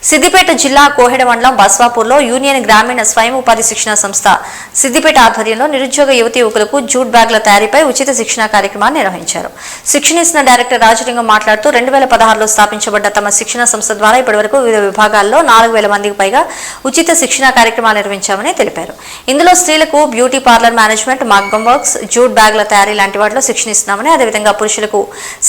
సిద్దిపేట జిల్లా కోహెడ మండలం బస్వాపూర్లో యూనియన్ గ్రామీణ స్వయం ఉపాధి శిక్షణ సంస్థ సిద్దిపేట ఆధ్వర్యంలో నిరుద్యోగ యువకులకు జూట్ బ్యాగ్ల తయారీపై ఉచిత శిక్షణ కార్యక్రమాన్ని నిర్వహించారు. శిక్షణ ఇచ్చిన డైరెక్టర్ రాజలింగం మాట్లాడుతూ 2016లో స్థాపించబడ్డ తమ శిక్షణ సంస్థ ద్వారా ఇప్పటివరకు వివిధ విభాగాల్లో 4000 మందికి పైగా ఉచిత శిక్షణ కార్యక్రమాలు నిర్వహించామని తెలిపారు. ఇందులో స్త్రీలకు బ్యూటీ పార్లర్ మేనేజ్మెంట్, మగ్గం వర్క్స్, జూట్ బ్యాగ్ల తయారీ లాంటి వాటిలో శిక్షణ ఇస్తున్నామని, అదేవిధంగా పురుషులకు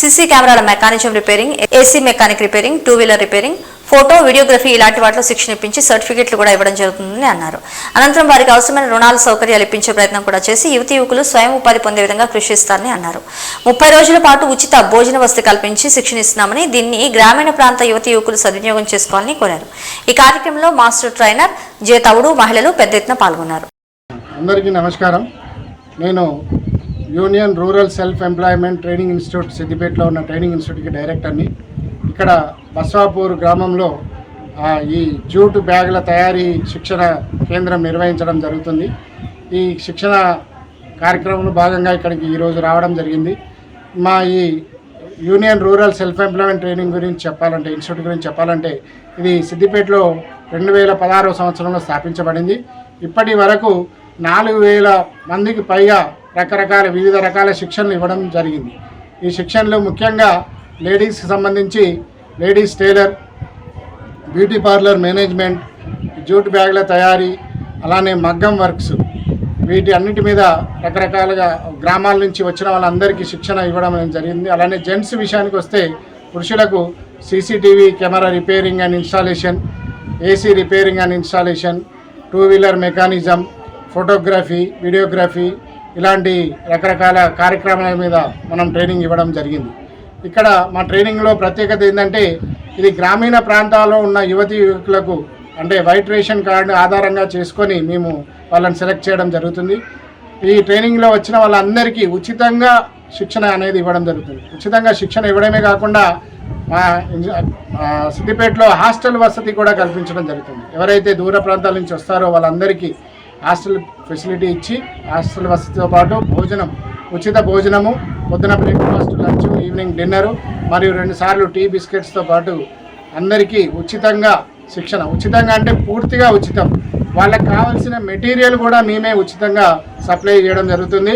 సీసీ కెమెరాల mechanism repairing, AC mechanic repairing, two wheeler repairing, photo, videography ఇలాంటి వాటిలో శిక్షణ ఇప్పించి సర్టిఫికెట్లు కూడా ఇవ్వడం జరుగుతుందని అన్నారు. అనంతరం వారికి అవసరమైన రుణాల సౌకర్యాలు ఇప్పించే ప్రయత్నం కూడా చేసి యువకులు స్వయం ఉపాధి పొందే విధంగా కృషి చేస్తారని అన్నారు. 30 రోజుల పాటు ఉచిత భోజన వసతి కల్పించి శిక్షణ ఇస్తున్నామని, దీన్ని గ్రామీణ ప్రాంత యువకులు సద్వినియోగం చేసుకోవాలని కోరారు. ఈ కార్యక్రమంలో మాస్టర్ ట్రైనర్ జే తవుడు, మహిళలు పెద్ద ఎత్తున పాల్గొన్నారు. అందరికీ నమస్కారం. నేను union rural self employment training institute సిద్దిపేటలో ఉన్న ట్రైనింగ్ ఇన్స్టిట్యూట్కి డైరెక్టర్ని. ఇక్కడ బస్వాపూర్ గ్రామంలో ఈ జూట్ బ్యాగుల తయారీ శిక్షణ కేంద్రం నిర్వహించడం జరుగుతుంది. ఈ శిక్షణ కార్యక్రమంలో భాగంగా ఇక్కడికి ఈరోజు రావడం జరిగింది. మా ఈ union rural self employment training గురించి చెప్పాలంటే, ఇన్స్టిట్యూట్ గురించి చెప్పాలంటే, ఇది సిద్దిపేటలో 2016 సంవత్సరంలో స్థాపించబడింది. ఇప్పటి వరకు 4000 మందికి పైగా వివిధ రకాల శిక్షణలు ఇవ్వడం జరిగింది. ఈ శిక్షణలు ముఖ్యంగా లేడీస్కి సంబంధించి ladies tailor, beauty parlour management, jute బ్యాగ్ల తయారీ, అలానే మగ్గం వర్క్స్, వీటి అన్నిటి మీద రకరకాలుగా గ్రామాల నుంచి వచ్చిన వాళ్ళందరికీ శిక్షణ ఇవ్వడం జరిగింది. అలానే జెంట్స్ విషయానికి వస్తే పురుషులకు CCTV camera repairing and installation, AC repairing and installation, two wheeler mechanism, photography, videography, ఇలాంటి రకరకాల కార్యక్రమాల మీద మనం ట్రైనింగ్ ఇవ్వడం జరిగింది. ఇక్కడ మా ట్రైనింగ్లో ప్రత్యేకత ఏంటంటే, ఇది గ్రామీణ ప్రాంతాల్లో ఉన్న యువకులకు అంటే వైట్ రేషన్ కార్డు ఆధారంగా చేసుకొని మేము వాళ్ళని సెలెక్ట్ చేయడం జరుగుతుంది. ఈ ట్రైనింగ్లో వచ్చిన వాళ్ళందరికీ ఉచితంగా శిక్షణ అనేది ఇవ్వడం జరుగుతుంది. ఉచితంగా శిక్షణ ఇవ్వడమే కాకుండా మా సిద్దిపేటలో హాస్టల్ వసతి కూడా కల్పించడం జరుగుతుంది. ఎవరైతే దూర ప్రాంతాల నుంచి వస్తారో వాళ్ళందరికీ హాస్టల్ ఫెసిలిటీ ఇచ్చి, హాస్టల్ వసతితో పాటు ఉచిత భోజనము, పొద్దున బ్రేక్ఫాస్ట్, లంచ్, ఈవినింగ్ డిన్నరు మరియు 2 సార్లు టీ బిస్కెట్స్తో పాటు అందరికీ ఉచితంగా శిక్షణ. ఉచితంగా అంటే పూర్తిగా ఉచితం. వాళ్ళకి కావాల్సిన మెటీరియల్ కూడా మేమే ఉచితంగా సప్లై చేయడం జరుగుతుంది.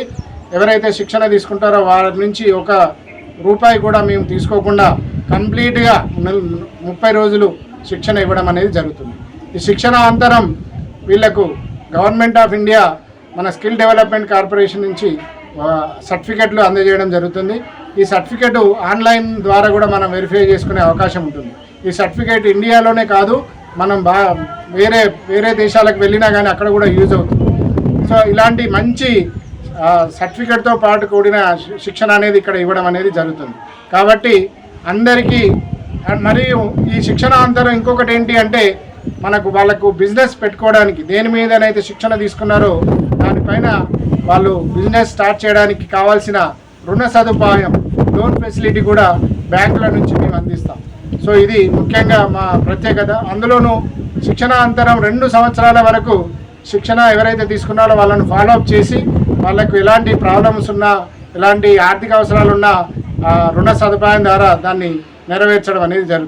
ఎవరైతే శిక్షణ తీసుకుంటారో వాళ్ళ నుంచి ₹1 కూడా మేము తీసుకోకుండా కంప్లీట్గా 30 రోజులు శిక్షణ ఇవ్వడం అనేది జరుగుతుంది. ఈ శిక్షణ అనంతరం వీళ్లకు గవర్నమెంట్ ఆఫ్ ఇండియా మన స్కిల్ డెవలప్మెంట్ కార్పొరేషన్ నుంచి సర్టిఫికెట్లు అందజేయడం జరుగుతుంది. ఈ సర్టిఫికెట్ ఆన్లైన్ ద్వారా కూడా మనం వెరిఫై చేసుకునే అవకాశం ఉంటుంది. ఈ సర్టిఫికెట్ ఇండియాలోనే కాదు, మనం వేరే దేశాలకు వెళ్ళినా కానీ అక్కడ కూడా యూజ్ అవుతుంది. సో ఇలాంటి మంచి సర్టిఫికెట్తో పాటు కూడిన శిక్షణ అనేది ఇక్కడ ఇవ్వడం అనేది జరుగుతుంది. కాబట్టి అందరికీ, మరియు ఈ శిక్షణ అనంతరం ఇంకొకటి ఏంటి అంటే, వాళ్ళకు బిజినెస్ పెట్టుకోవడానికి దేని మీదనైతే శిక్షణ తీసుకున్నారో దానిపైన వాళ్ళు బిజినెస్ స్టార్ట్ చేయడానికి కావాల్సిన రుణ సదుపాయం, లోన్ ఫెసిలిటీ కూడా బ్యాంకుల నుంచి మేము అందిస్తాం. సో ఇది ముఖ్యంగా మా ప్రత్యేకత. అందులోనూ శిక్షణ అనంతరం 2 సంవత్సరాల వరకు శిక్షణ ఎవరైతే తీసుకున్నారో వాళ్ళను ఫాలోఅప్ చేసి వాళ్ళకు ఎలాంటి ప్రాబ్లమ్స్ ఉన్నా, ఎలాంటి ఆర్థిక అవసరాలు ఉన్నా రుణ సదుపాయం ద్వారా దాన్ని నెరవేర్చడం అనేది జరుగుతుంది.